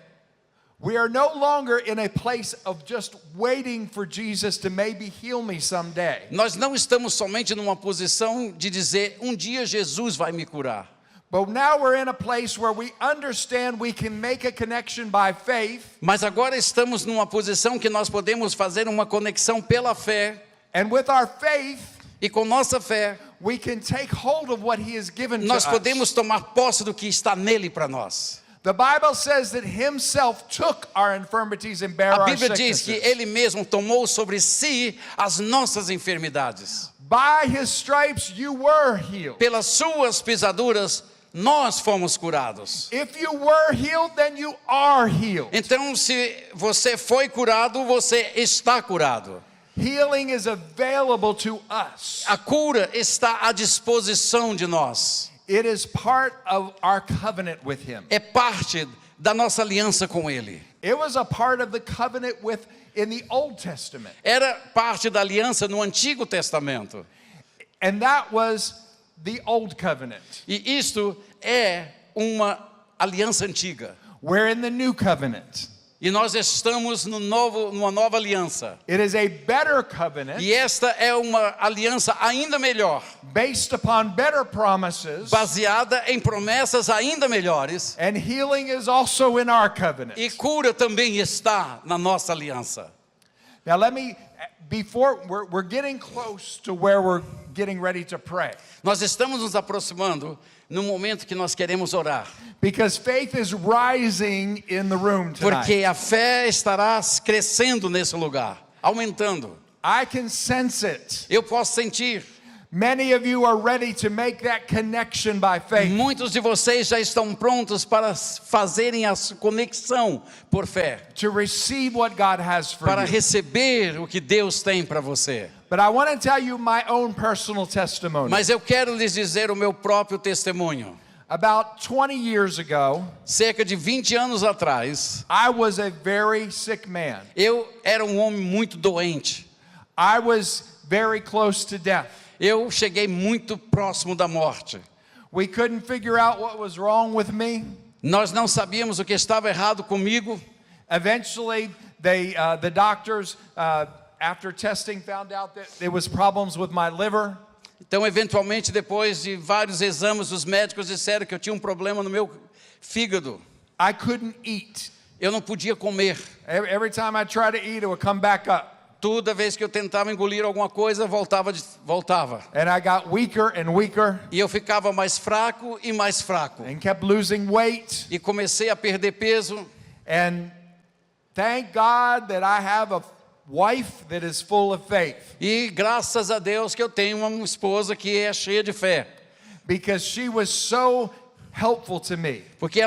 we are no longer in a place of just waiting for Jesus to maybe heal me someday. nós não estamos somente numa posição de dizer: um dia Jesus vai me curar. But now we're in a place where we understand we can make a connection by faith, Mas agora estamos numa posição que nós podemos fazer uma conexão pela fé, And with our faith, E com nossa fé, we can take hold of what he has given to nós us. podemos tomar posse do que está nele para nós. The Bible says that himself took our infirmities and bare A our Bíblia diz que sicknesses. ele mesmo tomou sobre si as nossas enfermidades. By his stripes you were healed. Pelas suas pisaduras, nós fomos curados. If you were healed, then you are healed. Então, se você foi curado, você está curado. Healing is available to us. A cura está à disposição de nós. It is part of our covenant with him. É parte da nossa aliança com ele. It was a part of the covenant with in the Old Testament. Era parte da aliança no Antigo Testamento. And that was the Old Covenant. E isto é uma aliança antiga. We're in the New Covenant. E nós estamos numa nova aliança. It is a better covenant E esta é uma aliança ainda melhor, based upon better promises. baseada em promessas ainda melhores. And healing is also in our covenant. E cura também está na nossa aliança. Now before we're getting close to where we're getting ready to pray. Nós estamos nos aproximando no momento que nós queremos orar. Because faith is rising in the room tonight. Porque a fé estará crescendo nesse lugar, aumentando. I can sense it. Eu posso sentir. Many of you are ready to make that connection by faith. Muitos de vocês já estão prontos para fazerem a conexão por fé, To receive what God has for para you. receber o que Deus tem para você. But I want to tell you my own personal testimony. Mas eu quero lhes dizer o meu próprio testemunho. About 20 years ago, Cerca de 20 anos atrás, I was a very sick man. eu era um homem muito doente. I was very close to death. Eu cheguei muito próximo da morte. We couldn't figure out what was wrong with me. Nós não sabíamos o que estava errado comigo. Eventually, the doctors, after testing, found out that there was problems with my liver. Então, eventualmente, depois de vários exames, os médicos disseram que eu tinha um problema no meu fígado. I couldn't eat. Eu não podia comer. Every time I tried to eat, it would come back up. Toda vez que eu tentava engolir alguma coisa, voltava. And I got weaker and weaker E eu ficava mais fraco e mais fraco. and kept losing weight. E comecei a perder peso. And thank God that I have a wife that is full of faith, E graças a Deus que eu tenho uma esposa que é cheia de fé. because she was so helpful to me. Porque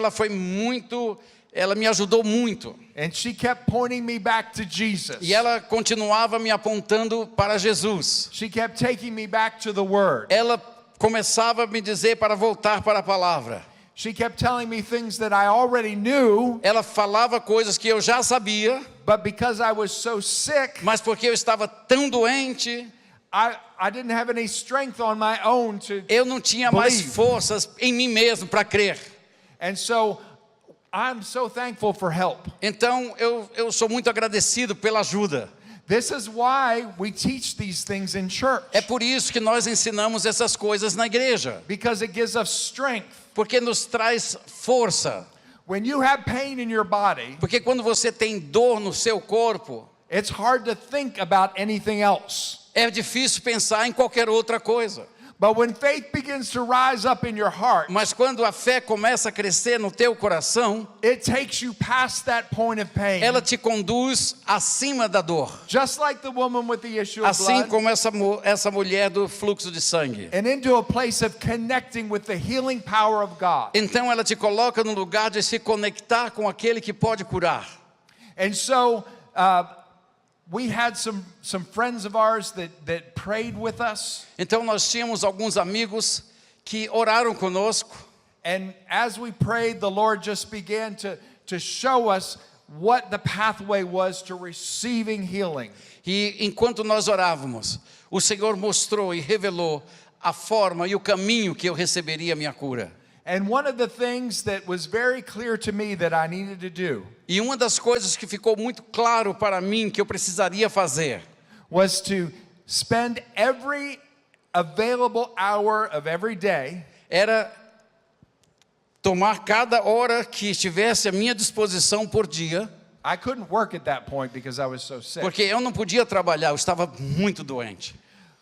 ela me ajudou muito. And she kept pointing me back to Jesus. E ela continuava me apontando para Jesus. She kept taking me back to the Word. Ela começava a me dizer para voltar para a palavra. She kept telling me things that I already knew, Ela falava coisas que eu já sabia, but because I was so sick, mas porque eu estava tão doente, I didn't have any strength on my own to. eu não tinha mais Believe. forças em mim mesmo para crer. And so I'm so thankful for help. Então eu sou muito agradecido pela ajuda. This is why we teach these things in church, É por isso que nós ensinamos essas coisas na igreja, because it gives us strength. porque nos traz força. When you have pain in your body, Porque quando você tem dor no seu corpo, it's hard to think about anything else. é difícil pensar em qualquer outra coisa. But when faith begins to rise up in your heart, Mas quando a fé começa a crescer no teu coração, it takes you past that point of pain. ela te conduz acima da dor. Just like the woman with the issue of Assim blood, como essa mulher do fluxo de sangue. and into a place of connecting with the healing power of God. Então ela te coloca no lugar de se conectar com aquele que pode curar. And so we had some friends of ours that prayed with us. Então nós tínhamos alguns amigos que oraram conosco. And as we prayed, the Lord just began to show us what the pathway was to receiving healing. E enquanto nós orávamos, o Senhor mostrou e revelou a forma e o caminho que eu receberia a minha cura. And one of the things that was very clear to me that I needed to do E uma das coisas que ficou muito claro para mim que eu precisaria fazer was to spend every available hour of every day era tomar cada hora que estivesse à minha disposição por dia I couldn't work at that point because I was so sick. Porque eu não podia trabalhar, eu estava muito doente.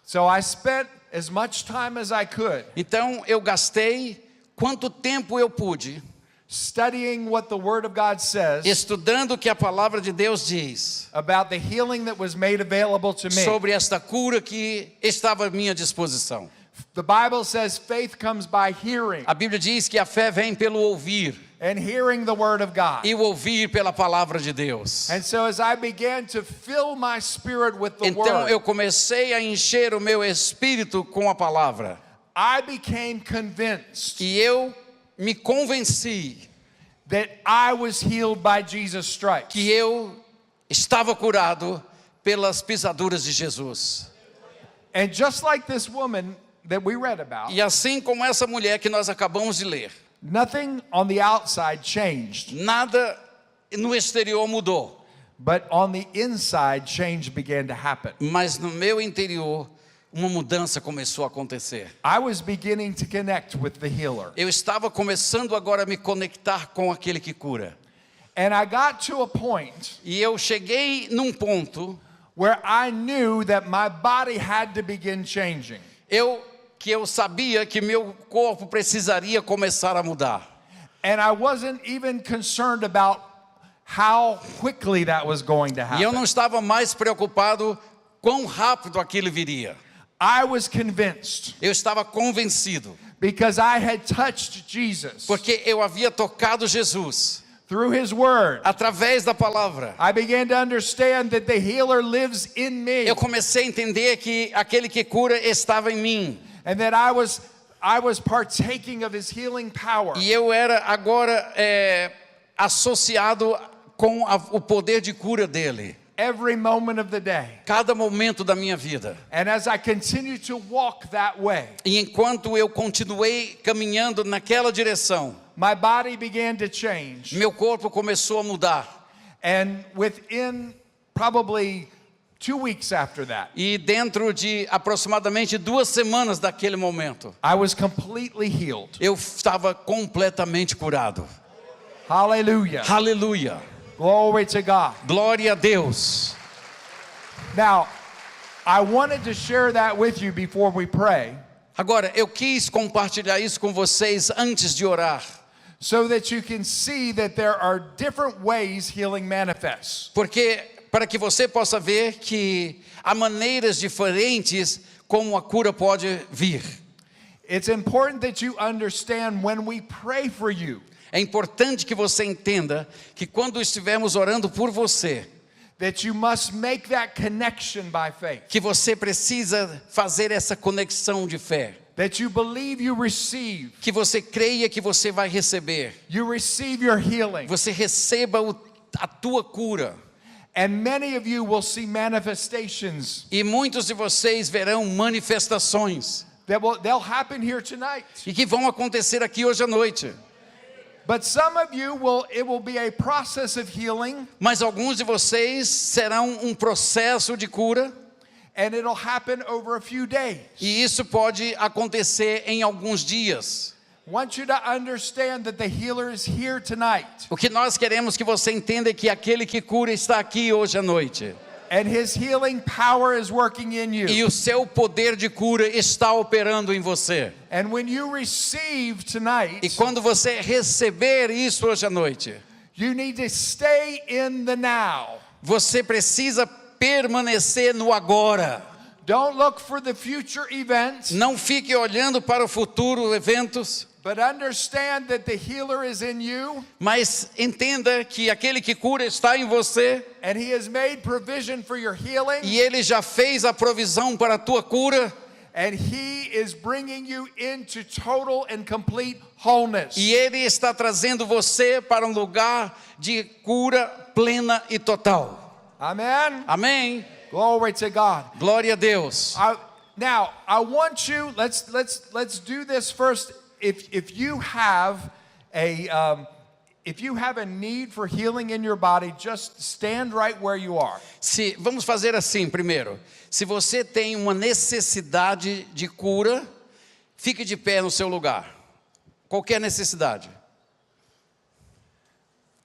So I spent as much time as I could Então eu gastei quanto tempo eu pude studying what the Word of God says estudando o que a palavra de Deus diz about the healing that was made available to me. sobre esta cura que estava à minha disposição. The Bible says faith comes by hearing, A Bíblia diz que a fé vem pelo ouvir and hearing the Word of God. e o ouvir pela palavra de Deus. And so as I began to fill my spirit with the Então Word, eu comecei a encher o meu espírito com a palavra. I became convinced E eu me convenci that I was healed by Jesus' stripes. que eu estava curado pelas pisaduras de Jesus. And just like this woman that we read about, E assim como essa mulher que nós acabamos de ler, nothing on the outside changed, nada no exterior mudou, but on the inside, change began to happen. mas no meu interior uma mudança começou a acontecer. I was beginning to connect with the healer. Eu estava começando agora a me conectar com aquele que cura. And I got to a point E eu cheguei num ponto where I knew that my body had to begin changing. que eu sabia que meu corpo precisaria começar a mudar. And I wasn't even concerned about how quickly that was going to E eu happen. não estava mais preocupado quão rápido aquilo viria. I was convinced Eu estava convencido, because I had touched Jesus porque eu havia tocado Jesus through His Word. através da palavra. I began to understand that the healer lives in me, Eu comecei a entender que aquele que cura estava em mim. and that I was partaking of His healing power. E eu era agora associado com o poder de cura dele. Every moment of the day. Cada momento da minha vida. And as I continued to walk that way, E enquanto eu continuei caminhando naquela direção, my body began to change. meu corpo começou a mudar. And within probably 2 weeks after that, E dentro de aproximadamente 2 semanas daquele momento, I was completely healed. eu estava completamente curado. Hallelujah. Aleluia. Glory to God. Glória a Deus. Now, I wanted to share that with you before we pray, Agora, eu quis compartilhar isso com vocês antes de orar, so that you can see that there are different ways healing manifests. porque para que você possa ver que há maneiras diferentes como a cura pode vir. It's important that you understand when we pray for you, É importante que você entenda que quando estivermos orando por você, that you must make that connection by faith, que você precisa fazer essa conexão de fé, that you believe you receive, que você creia que você vai receber, you receive your healing. você receba a tua cura. And many of you will see manifestations E muitos de vocês verão manifestações they'll happen here tonight. e que vão acontecer aqui hoje à noite. But some of you it will be a process of healing, Mas alguns de vocês serão um processo de cura, and it'll happen over a few days. e isso pode acontecer em alguns dias. I want you to understand that the healer is here tonight, O que nós queremos que você entenda é que aquele que cura está aqui hoje à noite. and His healing power is working in E you. o seu poder de cura está operando em você. And when you receive tonight, E quando você receber isso hoje à noite, you need to stay in the now. você precisa permanecer no agora. Don't look for the future events, Não fique olhando para o futuro, eventos, but understand that the healer is in you, mas entenda que aquele que cura está em você and He has made provision for your healing, e ele já fez a provisão para a tua cura and He is bringing you into total and complete wholeness. e ele está trazendo você para um lugar de cura plena e total. Amen. Amém? Glory to God. Glória a Deus. Now, I want you. Let's do this first. If you have a need for healing in your body, just stand right where you are. Vamos fazer assim primeiro. Se você tem uma necessidade de cura, fique de pé no seu lugar. Qualquer necessidade.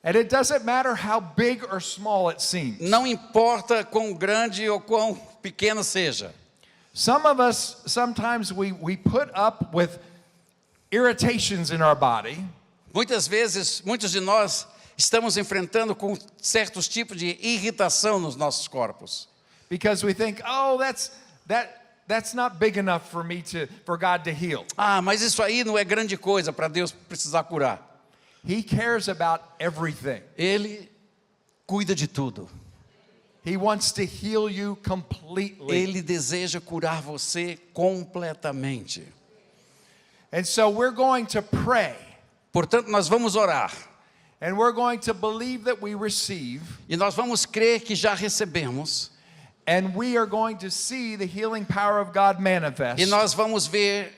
And it doesn't matter how big or small it seems. Não importa quão grande ou quão pequeno seja. Some of us, sometimes we put up with irritations in our body Muitas vezes, muitos de nós estamos enfrentando com certos tipos de irritação nos nossos corpos. because we think, oh, that's not big enough for God to heal. Ah, mas isso aí não é grande coisa para Deus precisar curar. He cares about everything. Ele cuida de tudo. He wants to heal you completely. Ele deseja curar você completamente. And so we're going to pray, Portanto, nós vamos orar. and we're going to believe that we receive, E nós vamos crer que já recebemos. and we are going to see the healing power of God manifest. E nós vamos ver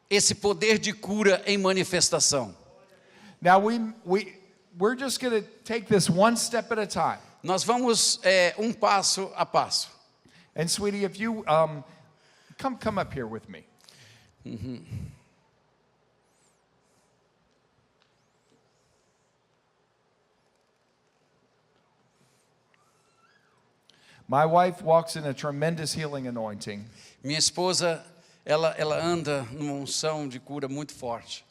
esse poder de cura em manifestação. Now we're just going to take this one step at a time. Nós vamos um passo a passo. And sweetie, if you come up here with me. My wife walks in a tremendous healing anointing. Minha esposa, ela anda numa unção de cura muito forte.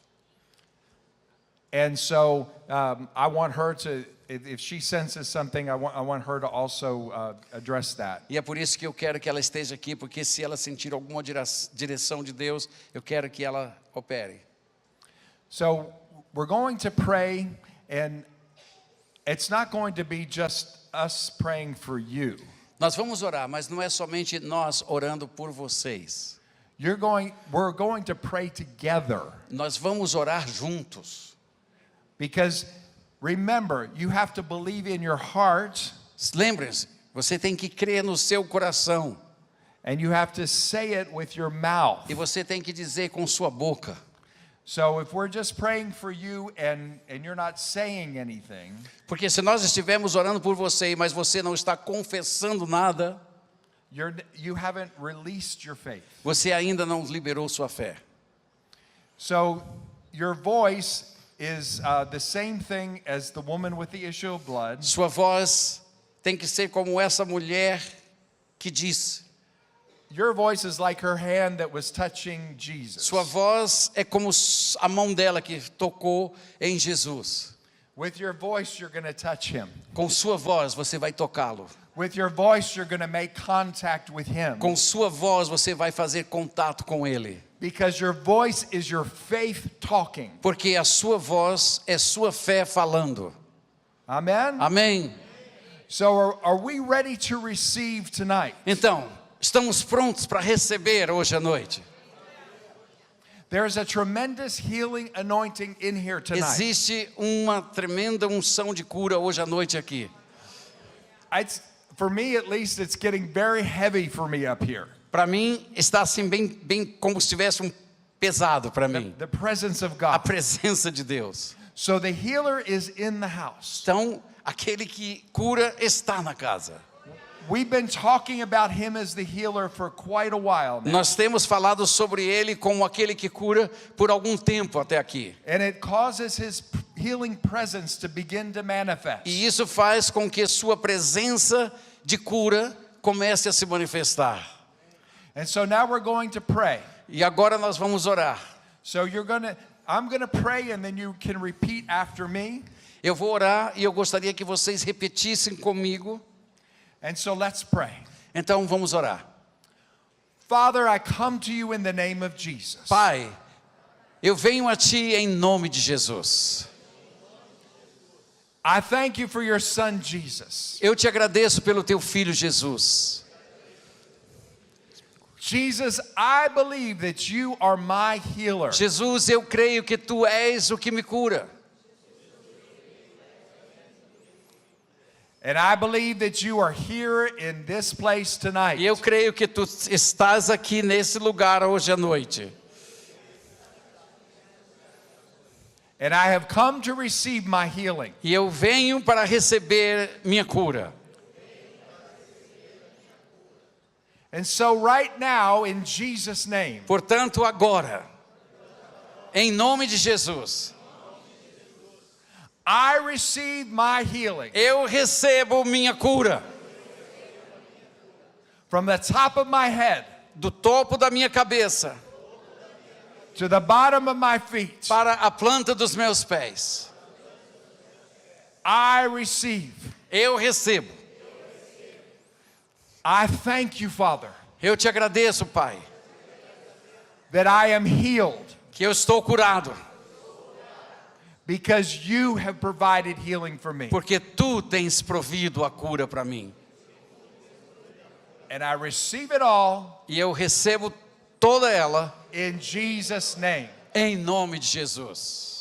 And so I want her to, if she senses something, I want her to also address that. E é por isso que eu quero que ela esteja aqui, porque se ela sentir alguma direção de Deus, eu quero que ela opere. So we're going to pray, and it's not going to be just us praying for you. Nós vamos orar, mas não é somente nós orando por vocês. We're going to pray together, Nós vamos orar juntos. because remember, you have to believe in your heart, Lembre-se, você tem que crer no seu coração. and you have to say it with your mouth. E você tem que dizer com sua boca. So if we're just praying for you and you're not saying anything, Porque se nós estivermos orando por você, mas você não está confessando nada, you haven't released your faith. você ainda não liberou sua fé. So your voice is the same thing as the woman with the issue of blood. Sua voz tem que ser como essa mulher que disse. Your voice is like her hand that was touching Jesus. Sua voz é como a mão dela que tocou em Jesus. With your voice, you're going to touch him. Com sua voz você vai tocá-lo. With your voice, you're going to make contact with him. Com sua voz você vai fazer contato com ele. Because your voice is your faith talking. Porque a sua voz é sua fé falando. Amen? Amém? So are we ready to receive tonight? Então, estamos prontos para receber hoje à noite. There's a tremendous healing anointing in here tonight. Existe uma tremenda unção de cura hoje à noite aqui. For me, at least, it's getting very heavy for me up here. Para mim, está assim bem como se tivesse pesado para mim. The presence of A God. presença de Deus. So the healer is in the house. Então, aquele que cura está na casa. We've been talking about him as the healer for quite a while now. Nós temos falado sobre ele como aquele que cura por algum tempo até aqui. And it causes his healing presence to begin to manifest. E isso faz com que sua presença de cura comece a se manifestar. And so now we're going to pray. E agora nós vamos orar. So I'm going to pray, and then you can repeat after me. Eu vou orar e eu gostaria que vocês repetissem comigo. And so let's pray. Então vamos orar. Father, I come to you in the name of Jesus. Pai, eu venho a ti em nome de Jesus. I thank you for your son Jesus. Eu te agradeço pelo teu filho Jesus. Jesus, I believe that you are my healer. Jesus, eu creio que tu és o que me cura. And I believe that you are here in this place tonight. E eu creio que tu estás aqui nesse lugar hoje à noite. And I have come to receive my healing. E eu venho para receber minha cura. And so right now, in Jesus' name, Portanto, agora, em nome de Jesus, I receive my healing Eu recebo minha cura from the top of my head do topo da minha cabeça to the bottom of my feet. para a planta dos meus pés. I receive. Eu recebo. I thank you, Father, Eu te agradeço, Pai, that I am healed que eu estou curado, because you have provided healing for me. porque tu tens provido a cura para mim. And I receive it all E eu recebo toda ela in Jesus' name. em nome de Jesus.